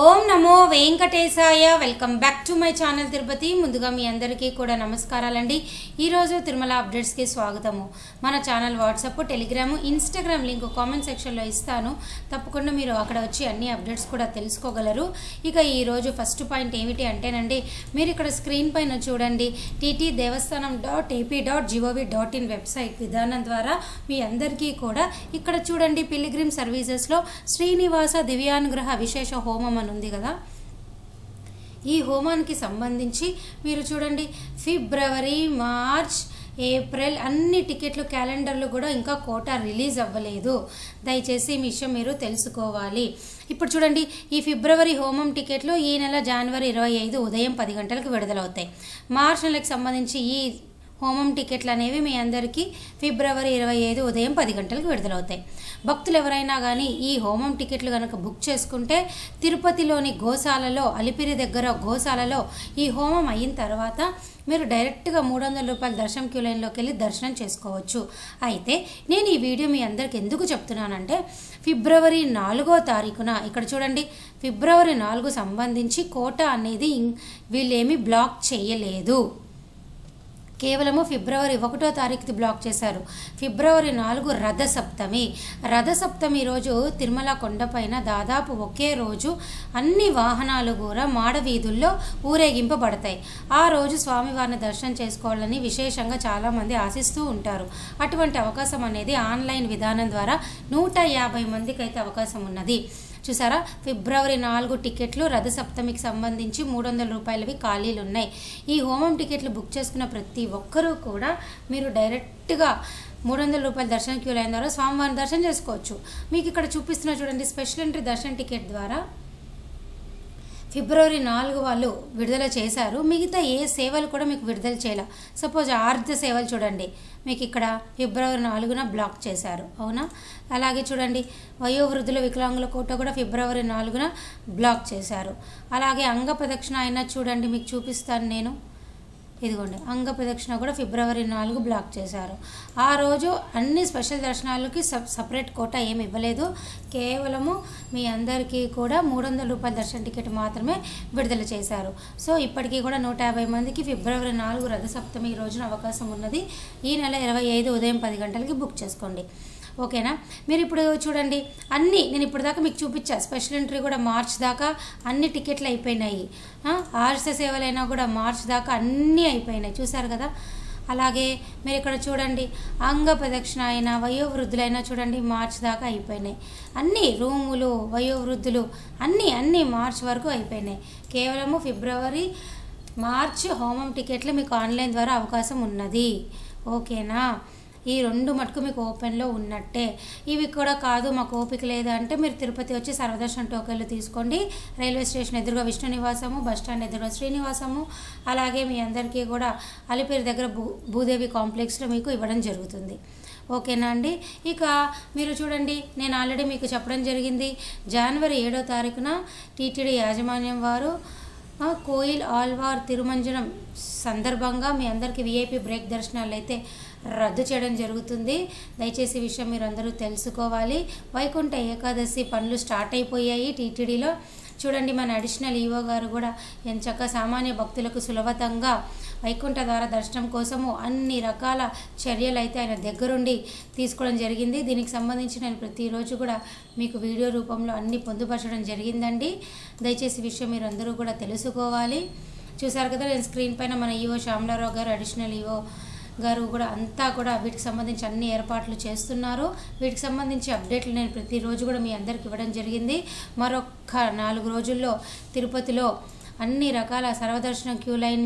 Om Namo Venkatesaya. Welcome back to my channel Tirupati. ముందుగా మీ అందరికీ కూడా నమస్కారాలండి. ఈరోజు తిరుమల అప్డేట్స్కి స్వాగతము. మన channel WhatsApp, Telegram, Instagram link comment సెక్షన్లో ఇస్తాను. తప్పకుండా మీరు అక్కడ వచ్చి అన్ని అప్డేట్స్ కూడా తెలుసుకోగలరు. ఇక ఈరోజు ఫస్ట్ పాయింట్ ఏమిటి అంటేనండి, మీరు ఇక్కడ స్క్రీన్ పైన చూడండి, ttdevastanam.ap.gov.in వెబ్సైట్ విధానం ద్వారా మీ అందరికీ కూడా ఇక్కడ చూడండి పిలిగ్రిమ్ సర్వీసెస్లో శ్రీనివాస దివ్యానుగ్రహ విశేష హోమం ఉంది కదా. ఈ హోమానికి సంబంధించి మీరు చూడండి ఫిబ్రవరి, మార్చ్, ఏప్రిల్ అన్ని టికెట్లు క్యాలెండర్లు కూడా ఇంకా కోటా రిలీజ్ అవ్వలేదు. దయచేసి ఈ విషయం మీరు తెలుసుకోవాలి. ఇప్పుడు చూడండి, ఈ ఫిబ్రవరి హోమం టికెట్లు ఈ నెల జనవరి 25 ఉదయం 10 గంటలకు విడుదలవుతాయి. మార్చ్ నెలకు సంబంధించి ఈ హోమం టికెట్లు అనేవి మీ అందరికీ ఫిబ్రవరి 25 ఉదయం 10 గంటలకు విడుదలవుతాయి. భక్తులు ఎవరైనా కానీ ఈ హోమం టికెట్లు కనుక బుక్ చేసుకుంటే తిరుపతిలోని గోశాలలో, అలిపిరి దగ్గర గోశాలలో ఈ హోమం అయిన తర్వాత మీరు డైరెక్ట్గా 300 రూపాయల దర్శనం క్యూ లైన్లోకి వెళ్ళి దర్శనం చేసుకోవచ్చు. అయితే నేను ఈ వీడియో మీ అందరికి ఎందుకు చెప్తున్నానంటే, ఫిబ్రవరి 4వ తారీఖున ఇక్కడ చూడండి, ఫిబ్రవరి 4 సంబంధించి కోటా అనేది వీళ్ళేమీ బ్లాక్ చేయలేదు. కేవలము ఫిబ్రవరి 1వ తారీఖుది బ్లాక్ చేశారు. ఫిబ్రవరి 4 రథసప్తమి. రథసప్తమి రోజు తిరుమల కొండపైన దాదాపు ఒకే రోజు అన్ని వాహనాలు కూడా మాడవీధుల్లో ఊరేగింపబడతాయి. ఆ రోజు స్వామివారిని దర్శనం చేసుకోవాలని విశేషంగా చాలామంది ఆశిస్తూ ఉంటారు. అటువంటి అవకాశం అనేది ఆన్లైన్ విధానం ద్వారా 150 మందికి అయితే అవకాశం ఉన్నది. చూసారా, ఫిబ్రవరి 4 టికెట్లు రథసప్తమికి సంబంధించి 300 రూపాయలవి ఖాళీలు ఉన్నాయి. ఈ హోమం టికెట్లు బుక్ చేసుకున్న ప్రతి ఒక్కరూ కూడా మీరు డైరెక్ట్గా 300 రూపాయల దర్శన క్యూ లైన్ ద్వారా స్వామివారిని దర్శనం చేసుకోవచ్చు. మీకు ఇక్కడ చూపిస్తున్న చూడండి, స్పెషల్ ఎంట్రీ దర్శన టికెట్ ద్వారా ఫిబ్రవరి 4 వాళ్ళు విడుదల చేశారు. మిగతా ఏ సేవలు కూడా మీకు విడుదల చేయాలి. సపోజ్ ఆర్ధ సేవలు చూడండి, మీకు ఇక్కడ ఫిబ్రవరి 4న బ్లాక్ చేశారు, అవునా. అలాగే చూడండి, వయోవృద్ధుల వికలాంగుల కోట కూడా ఫిబ్రవరి 4న బ్లాక్ చేశారు. అలాగే అంగ ప్రదక్షిణ అయినా చూడండి, మీకు చూపిస్తాను నేను, ఇదిగోండి అంగ ప్రదక్షిణ కూడా ఫిబ్రవరి 4 బ్లాక్ చేశారు. ఆ రోజు అన్ని స్పెషల్ దర్శనాలకి సపరేట్ కోటా ఏమి ఇవ్వలేదు. కేవలము మీ అందరికీ కూడా 300 రూపాయల దర్శన టికెట్ మాత్రమే విడుదల చేశారు. సో ఇప్పటికీ కూడా 150 మందికి ఫిబ్రవరి 4 రథసప్తమి రోజున అవకాశం ఉన్నది. ఈ నెల 25 ఉదయం 10 గంటలకి బుక్ చేసుకోండి, ఓకేనా. మీరు ఇప్పుడు చూడండి, అన్నీ నేను ఇప్పుడు దాకా మీకు చూపించా. స్పెషల్ ఎంట్రీ కూడా మార్చ్ దాకా అన్ని టికెట్లు అయిపోయినాయి. ఆర్స సేవలైనా కూడా మార్చ్ దాకా అన్నీ అయిపోయినాయి, చూసారు కదా. అలాగే మీరు ఇక్కడ చూడండి, అంగ ప్రదక్షిణ అయినా వయోవృద్ధులైనా చూడండి మార్చ్ దాకా అయిపోయినాయి. అన్నీ రూములు, వయోవృద్ధులు అన్నీ మార్చ్ వరకు అయిపోయినాయి. కేవలము ఫిబ్రవరి, మార్చ్ హోమం టికెట్లు మీకు ఆన్లైన్ ద్వారా అవకాశం ఉన్నది, ఓకేనా. ఈ 2 మటుకు మీకు ఓపెన్లో ఉన్నట్టే. ఇవి కూడా కాదు, మాకు ఓపిక లేదా అంటే మీరు తిరుపతి వచ్చి సర్వదర్శనం టోకెన్లు తీసుకోండి. రైల్వే స్టేషన్ ఎదురుగా విష్ణు నివాసము, బస్టాండ్ ఎదురుగా శ్రీనివాసము, అలాగే మీ అందరికీ కూడా అలిపిరి దగ్గర భూదేవి కాంప్లెక్స్లో మీకు ఇవ్వడం జరుగుతుంది, ఓకేనా అండి. ఇక మీరు చూడండి, నేను ఆల్రెడీ మీకు చెప్పడం జరిగింది, జనవరి 7వ తారీఖున టీటీడీ యాజమాన్యం వారు కోయిల్ ఆల్వార్ తిరుమంజనం సందర్భంగా మీ అందరికీ విఐపి బ్రేక్ దర్శనాలు అయితే రద్దు చేయడం జరుగుతుంది. దయచేసి ఈ విషయం మీరు అందరూ తెలుసుకోవాలి. వైకుంఠ ఏకాదశి పనులు స్టార్ట్ అయిపోయాయి టీటీడీలో. చూడండి, మన అడిషనల్ ఈవో గారు కూడా ఎంచక్క సామాన్య భక్తులకు సులభతంగా వైకుంఠ ద్వారా దర్శనం కోసము అన్ని రకాల చర్యలు అయితే ఆయన దగ్గరుండి తీసుకోవడం జరిగింది. దీనికి సంబంధించి నేను ప్రతిరోజు కూడా మీకు వీడియో రూపంలో అన్ని పొందుపరచడం జరిగిందండి. దయచేసి ఈ విషయం మీరు అందరూ కూడా తెలుసుకోవాలి. చూసారు కదా, నేను స్క్రీన్ పైన మన ఈవో శ్యామలారావు గారు, అడిషనల్ ఈవో గారు కూడా అంతా కూడా వీటికి సంబంధించి అన్ని ఏర్పాట్లు చేస్తున్నారు. వీటికి సంబంధించి అప్డేట్లు నేను ప్రతిరోజు కూడా మీ అందరికి ఇవ్వడం జరిగింది. మరొక 4 రోజుల్లో తిరుపతిలో అన్ని రకాల సర్వదర్శనం క్యూ లైన్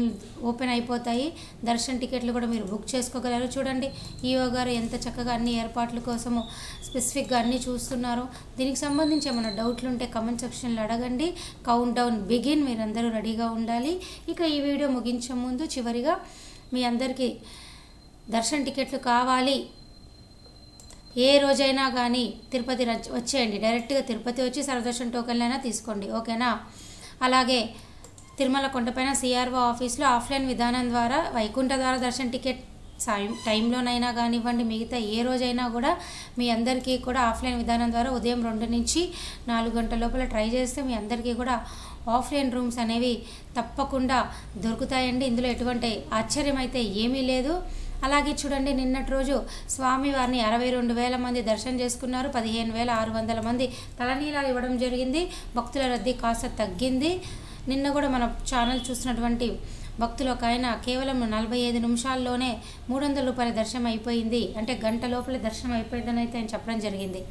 ఓపెన్ అయిపోతాయి. దర్శన టికెట్లు కూడా మీరు బుక్ చేసుకోగలరు. చూడండి, ఈఓ గారు ఎంత చక్కగా అన్ని ఏర్పాట్ల కోసము స్పెసిఫిక్గా అన్నీ చూస్తున్నారు. దీనికి సంబంధించి ఏమైనా డౌట్లు ఉంటే కమెంట్ సెక్షన్లో అడగండి. కౌంట్ డౌన్ బిగిన్, మీరందరూ రెడీగా ఉండాలి. ఇక ఈ వీడియో ముగించే ముందు చివరిగా మీ అందరికీ దర్శన టికెట్లు కావాలి, ఏ రోజైనా కానీ తిరుపతి వచ్చేయండి. డైరెక్ట్గా తిరుపతి వచ్చి సర్వదర్శన టోకెన్లైనా తీసుకోండి, ఓకేనా. అలాగే తిరుమల కొండపైన సిఆర్ఓ ఆఫీస్లో ఆఫ్లైన్ విధానం ద్వారా వైకుంఠ ద్వారా దర్శన టికెట్ టైంలోనైనా కానివ్వండి, మిగతా ఏ రోజైనా కూడా మీ అందరికీ కూడా ఆఫ్లైన్ విధానం ద్వారా ఉదయం 2 నుంచి 4 గంటల లోపల ట్రై చేస్తే మీ అందరికీ కూడా ఆఫ్లైన్ రూమ్స్ అనేవి తప్పకుండా దొరుకుతాయండి. ఇందులో ఎటువంటి ఆశ్చర్యం అయితే ఏమీ లేదు. అలాగే చూడండి, నిన్నటి రోజు స్వామివారిని 62,000 మంది దర్శనం చేసుకున్నారు. 15,600 మంది తలనీలాలు ఇవ్వడం జరిగింది. భక్తుల రద్దీ కాస్త తగ్గింది. నిన్న కూడా మన ఛానల్ చూసినటువంటి భక్తులు ఒక ఆయన కేవలం 45 నిమిషాల్లోనే 300 రూపాయల దర్శనం అయిపోయింది, అంటే గంట లోపల దర్శనం అయిపోయిందని అయితే ఆయన చెప్పడం జరిగింది.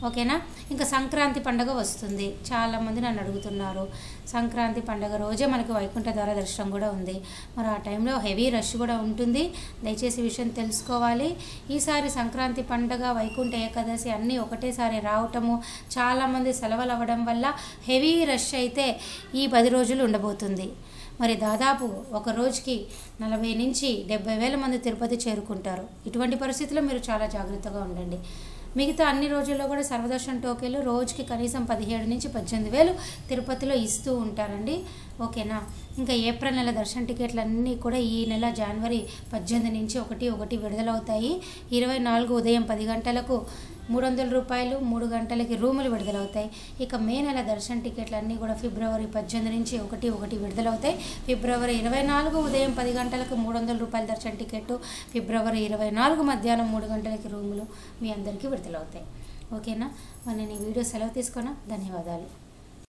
ఓకేనా. ఇంకా సంక్రాంతి పండుగ వస్తుంది. చాలామంది నన్ను అడుగుతున్నారు, సంక్రాంతి పండుగ రోజే మనకి వైకుంఠ ద్వార దర్శనం కూడా ఉంది. మరి ఆ టైంలో హెవీ రష్ కూడా ఉంటుంది. దయచేసి ఈ విషయం తెలుసుకోవాలి. ఈసారి సంక్రాంతి పండుగ, వైకుంఠ ఏకాదశి అన్నీ ఒకటేసారి రావటము, చాలామంది సెలవులు అవ్వడం వల్ల హెవీ రష్ అయితే ఈ 10 రోజులు ఉండబోతుంది. మరి దాదాపు ఒక రోజుకి 40 నుంచి 70,000 మంది తిరుపతి చేరుకుంటారు. ఇటువంటి పరిస్థితుల్లో మీరు చాలా జాగ్రత్తగా ఉండండి. మిగతా అన్ని రోజుల్లో కూడా సర్వదర్శన టోకెన్లు రోజుకి కనీసం 17 నుంచి 18,000 తిరుపతిలో ఇస్తూ ఉంటారండి. ఓకేనా. ఇంకా ఏప్రిల్ నెల దర్శన టికెట్లు అన్నీ కూడా ఈ నెల జనవరి 18 నుంచి 1 విడుదలవుతాయి. 24 ఉదయం 10 గంటలకు 300 రూపాయలు, 3 గంటలకి రూములు విడుదలవుతాయి. ఇక మే నెల దర్శన టికెట్లు అన్నీ కూడా ఫిబ్రవరి 18 నుంచి 1 విడుదలవుతాయి. ఫిబ్రవరి 24 ఉదయం 10 గంటలకు 300 రూపాయల దర్శన టికెట్టు, ఫిబ్రవరి 24 మధ్యాహ్నం 3 గంటలకి రూములు మీ అందరికీ విడుదలవుతాయి. ఓకేనా. మరి నేను ఈ వీడియో సెలవు తీసుకున్నా. ధన్యవాదాలు.